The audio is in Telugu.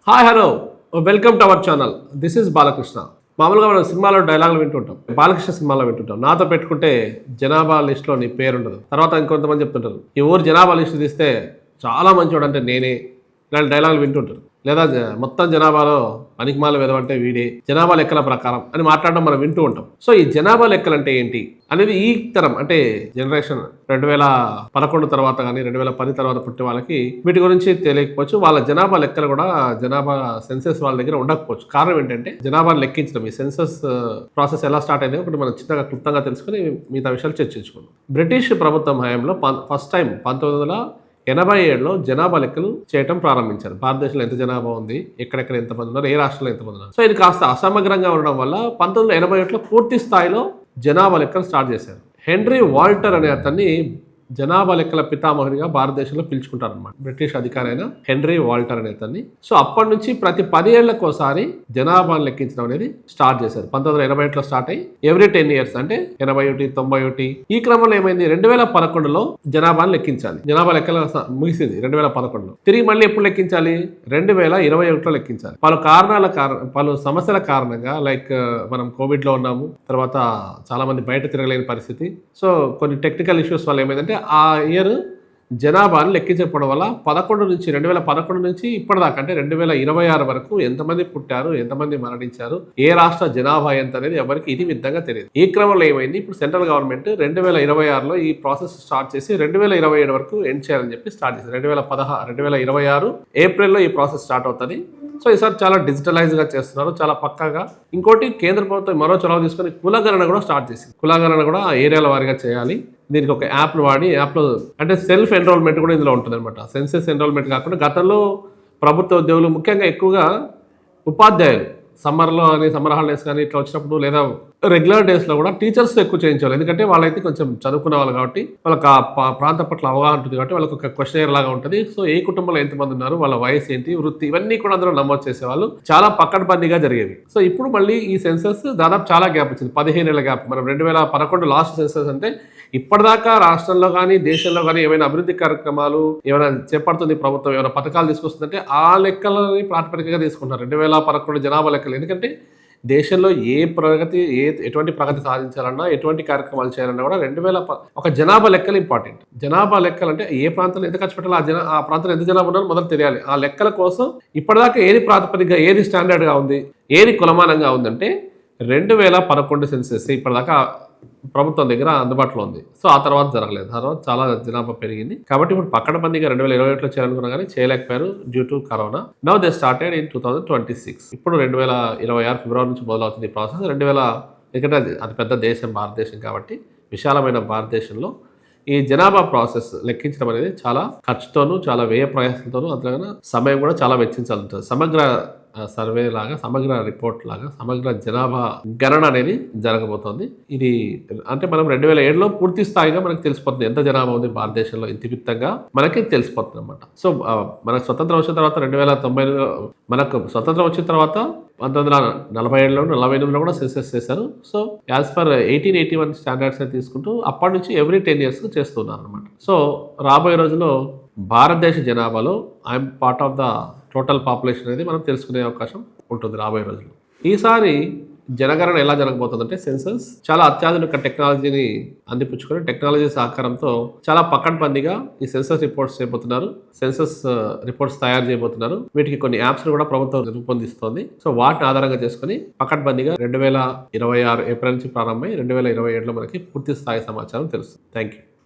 Hi hello welcome to our channel. This is Balakrishna. మామూలుగా మనం సినిమాలో డైలాగులు వింటుంటాం, బాలకృష్ణ సినిమాలో వింటుంటాం. నాతో పెట్టుకుంటే జనాభా లిస్టులో నీ పేరు ఉండదు. తర్వాత ఇంకొంతమంది చెప్తుంటారు, ఈ ఊరు జనాభా లిస్టు తీస్తే చాలా మంచివాడు అంటే నేనే, ఇలాంటి డైలాగులు వింటుంటారు. లేదా మొత్తం జనాభాలో పనికిమాల వెదవంటే వీడే, జనాభా లెక్కల ప్రకారం అని మాట్లాడడం మనం వింటూ ఉంటాం. సో ఈ జనాభా లెక్కలు అంటే ఏంటి అనేది ఈ తరం అంటే జనరేషన్ 2011 తర్వాత కానీ 2010 తర్వాత పుట్టే వాళ్ళకి వీటి గురించి తెలియకపోవచ్చు. వాళ్ళ జనాభా లెక్కలు కూడా జనాభా సెన్సెస్ వాళ్ళ దగ్గర ఉండకపోవచ్చు. కారణం ఏంటంటే జనాభాను లెక్కించడం, ఈ సెన్సస్ ప్రాసెస్ ఎలా స్టార్ట్ అయింది ఒకటి మనం చిన్నగా క్లుప్తంగా తెలుసుకుని మిగతా విషయాలు చర్చించుకుందాం. బ్రిటిష్ ప్రభుత్వం హయాంలో ఫస్ట్ టైం 1987లో జనాభా లెక్కలు చేయటం ప్రారంభించారు. భారతదేశంలో ఎంత జనాభా ఉంది, ఎక్కడెక్కడ ఎంతమంది ఉన్నారు, ఏ రాష్ట్రంలో ఎంతమంది ఉన్నారు. సో ఇది కాస్త అసమగ్రంగా ఉండడం వల్ల 1981లో పూర్తి స్థాయిలో జనాభా లెక్కలు స్టార్ట్ చేశారు. హెన్రీ వాల్టర్ అనే అతన్ని జనాభా లెక్కల పితామహునిగా భారతదేశంలో పిలుచుకుంటారు అనమాట. బ్రిటిష్ అధికారి అయిన హెన్రీ వాల్టర్ అనే అతన్ని. సో అప్పటి నుంచి ప్రతి 10 ఏళ్లకోసారి జనాభాను లెక్కించడం అనేది స్టార్ట్ చేశారు. 1981లో స్టార్ట్ అయ్యి ఎవ్రీ 10 years అంటే 81, 91 ఈ క్రమంలో ఏమైంది, 2011లో జనాభాను లెక్కించాలి. జనాభా లెక్కల ముగిసింది 2011లో. తిరిగి మళ్ళీ ఎప్పుడు లెక్కించాలి, 2021లో లెక్కించాలి. పలు సమస్యల కారణంగా లైక్ మనం కోవిడ్లో ఉన్నాము, తర్వాత చాలా మంది బయట తిరగలేని పరిస్థితి. సో కొన్ని టెక్నికల్ ఇష్యూస్ వల్ల ఏమైందంటే ఆ ఇయర్ జనాభాను లెక్కించకపోవడం వల్ల 2011 నుంచి ఇప్పటిదాకా అంటే 2026 వరకు ఎంతమంది పుట్టారు, ఎంతమంది మరణించారు, ఏ రాష్ట్ర జనాభా ఎంత అనేది ఎవరికి ఇది విధంగా తెలియదు. ఈ క్రమంలో ఏమైంది, ఇప్పుడు సెంట్రల్ గవర్నమెంట్ 2026లో ఈ ప్రాసెస్ స్టార్ట్ చేసి 2027 వరకు ఎండ్ చేయాలని చెప్పి స్టార్ట్ చేసింది. 2026 ఏప్రిల్లో ఈ ప్రాసెస్ స్టార్ట్ అవుతుంది. సో ఈసారి చాలా డిజిటలైజ్గా చేస్తున్నారు, చాలా పక్కాగా. ఇంకోటి కేంద్ర ప్రభుత్వం మరో చొరవ తీసుకొని కులగణన కూడా స్టార్ట్ చేసింది. కులగణన కూడా ఏరియాల వారీగా చేయాలి. దీనికి ఒక యాప్ను వాడి, యాప్లో అంటే సెల్ఫ్ ఎన్రోల్మెంట్ కూడా ఇందులో ఉంటుంది అనమాట. సెన్సెస్ ఎన్రోల్మెంట్ కాకుండా గతంలో ప్రభుత్వ ఉద్యోగులు ముఖ్యంగా ఎక్కువగా ఉపాధ్యాయులు సమ్మర్ హాలిడేస్ కానీ ఇట్లా వచ్చినప్పుడు లేదా రెగ్యులర్ డేస్లో కూడా టీచర్స్ ఎక్కువ చేయించాలి. ఎందుకంటే వాళ్ళైతే కొంచెం చదువుకున్న వాళ్ళు కాబట్టి వాళ్ళకి ఆ ప్రాంతం పట్ల అవగాహన ఉంటుంది కాబట్టి వాళ్ళకి ఒక క్వశ్చనర్ లాగా ఉంటుంది. సో ఏ కుటుంబంలో ఎంతమంది ఉన్నారు, వాళ్ళ వయసు ఏంటి, వృత్తి, ఇవన్నీ కూడా అందులో నమోదు చేసేవాళ్ళు. చాలా పక్కడబందీగా జరిగేవి. సో ఇప్పుడు మళ్ళీ ఈ సెన్సస్ దాదాపు చాలా గ్యాప్ వచ్చింది, 15 ఏళ్ల గ్యాప్. మనం 2011 లాస్ట్ సెన్సస్ అంటే ఇప్పటిదాకా రాష్ట్రంలో కానీ దేశంలో కానీ ఏమైనా అభివృద్ధి కార్యక్రమాలు ఏమైనా చేపడుతుంది ప్రభుత్వం, ఏమైనా పథకాలు తీసుకొస్తుందంటే ఆ లెక్కలని ప్రాతిపదికగా తీసుకుంటున్నారు 2011 జనాభా లెక్కలు. ఎందుకంటే దేశంలో ఎటువంటి ప్రగతి సాధించాలన్నా, ఎటువంటి కార్యక్రమాలు చేయాలన్నా కూడా ఒక జనాభా లెక్కలు ఇంపార్టెంట్. జనాభా లెక్కలు అంటే ఏ ప్రాంతంలో ఎంత ఖర్చు పెట్టాలో, ఆ ప్రాంతంలో ఎంత జనాభా ఉన్నారో మొదలు తెలియాలి. ఆ లెక్కల కోసం ఇప్పటిదాకా ఏది ప్రాతిపదికగా, ఏది స్టాండర్డ్గా ఉంది, ఏది కులమానంగా ఉందంటే 2011 సెన్సెస్ ఇప్పటిదాకా ప్రభుత్వం దగ్గర అందుబాటులో ఉంది. సో ఆ తర్వాత జరగలేదు. తర్వాత చాలా జనాభా పెరిగింది కాబట్టి ఇప్పుడు పక్కడబందీగా 2021లో చేయాలనుకున్నా కానీ చేయలేకపోయారు due to corona. Now they started in 2026. ఇప్పుడు 2026 ఫిబ్రవరి నుంచి మొదలవుతుంది ఈ ప్రాసెస్. ఎందుకంటే అది పెద్ద దేశం భారతదేశం కాబట్టి, విశాలమైన భారతదేశంలో ఈ జనాభా ప్రాసెస్ లెక్కించడం అనేది చాలా ఖర్చుతోనూ, చాలా వ్యయ ప్రయాసంతోనూ, అందులో సమయం కూడా చాలా వెచ్చించాల్సి ఉంటుంది. సమగ్ర సర్వే లాగా, సమగ్ర రిపోర్ట్ లాగా, సమగ్ర జనాభా గణన అనేది జరగబోతోంది. ఇది అంటే మనం 2007లో పూర్తి స్థాయిగా మనకు తెలిసిపోతుంది ఎంత జనాభా ఉంది భారతదేశంలో, ఇంతిమిత్తంగా మనకి తెలిసిపోతుంది అనమాట. సో మనకు స్వతంత్రం వచ్చిన తర్వాత 2009 మనకు స్వతంత్రం వచ్చిన తర్వాత 1947లో 48లో కూడా సెన్సెస్ చేశారు. సో యాజ్ పర్ 1881 స్టాండర్డ్స్ తీసుకుంటూ అప్పటి నుంచి ఎవ్రీ 10 years చేస్తున్నారు అనమాట. సో రాబోయే రోజుల్లో భారతదేశ జనాభాలో I'm part of the total population అనేది మనం తెలుసుకునే అవకాశం ఉంటుంది రాబోయే రోజుల్లో. ఈసారి జనగణన ఎలా జరగబోతుందంటే సెన్సస్ చాలా అత్యాధునిక టెక్నాలజీని అందిపుచ్చుకొని, టెక్నాలజీ సహకారంతో చాలా పకడ్బందీగా ఈ సెన్సస్ రిపోర్ట్స్ చేయబోతున్నారు. సెన్సస్ రిపోర్ట్స్ తయారు చేయబోతున్నారు. వీటికి కొన్ని యాప్స్ కూడా ప్రభుత్వం రూపొందిస్తోంది. సో వాటిని ఆధారంగా చేసుకుని పకడ్బందీగా 2026 ఏప్రిల్ నుంచి ప్రారంభమై 2027లో మనకి పూర్తి స్థాయి సమాచారం తెలుస్తుంది. Thank you.